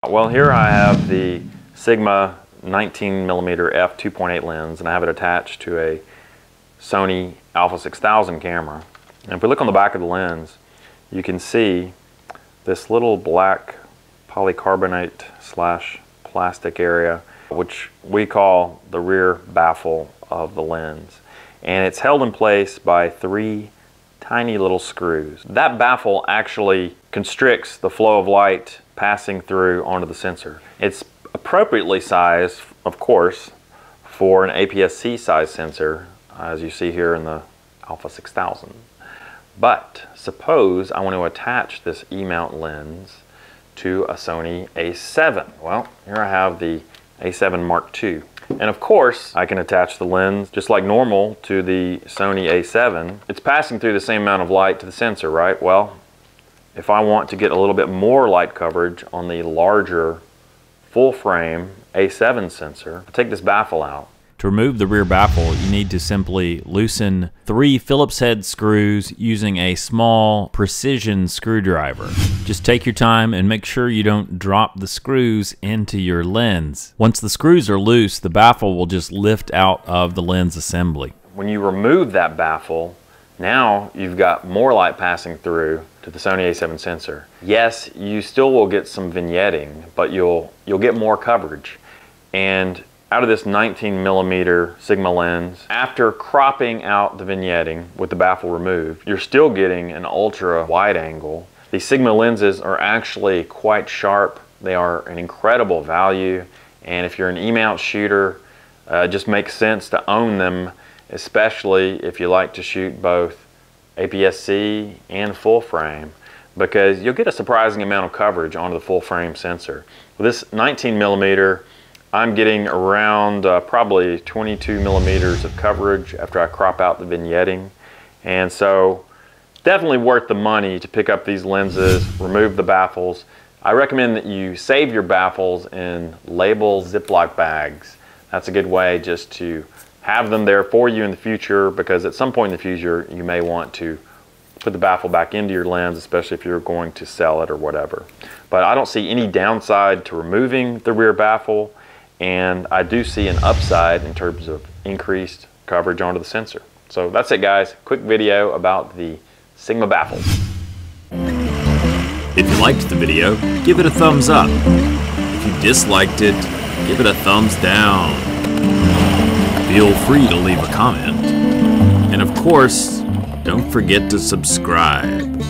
Well, here I have the Sigma 19mm f2.8 lens, and I have it attached to a Sony Alpha 6000 camera. And if we look on the back of the lens, you can see this little black polycarbonate slash plastic area, which we call the rear baffle of the lens. And it's held in place by 3 tiny little screws. That baffle actually constricts the flow of light passing through onto the sensor. It's appropriately sized, of course, for an APS-C size sensor, as you see here in the Alpha 6000. But suppose I want to attach this E-mount lens to a Sony A7. Well, here I have the A7 Mark II. And of course, I can attach the lens just like normal to the Sony A7. It's passing through the same amount of light to the sensor, right? Well, if I want to get a little bit more light coverage on the larger full frame A7 sensor, I take this baffle out. To remove the rear baffle, you need to simply loosen 3 Phillips head screws using a small precision screwdriver. Just take your time and make sure you don't drop the screws into your lens. Once the screws are loose, the baffle will just lift out of the lens assembly. When you remove that baffle, now you've got more light passing through to the Sony A7 sensor. Yes, you still will get some vignetting, but you'll get more coverage. And out of this 19mm Sigma lens, after cropping out the vignetting with the baffle removed, you're still getting an ultra wide angle. These Sigma lenses are actually quite sharp. They are an incredible value, and if you're an E-mount shooter, it just makes sense to own them, especially if you like to shoot both APS-C and full frame, because you'll get a surprising amount of coverage onto the full frame sensor. With this 19mm, I'm getting around probably 22mm of coverage after I crop out the vignetting. And so definitely worth the money to pick up these lenses, remove the baffles. I recommend that you save your baffles in label Ziploc bags. That's a good way just to have them there for you in the future, because at some point in the future you may want to put the baffle back into your lens, especially if you're going to sell it or whatever. But I don't see any downside to removing the rear baffle, and I do see an upside in terms of increased coverage onto the sensor. So that's it, guys. Quick video about the Sigma baffle. If you liked the video, give it a thumbs up. If you disliked it, give it a thumbs down. Feel free to leave a comment. And of course, don't forget to subscribe.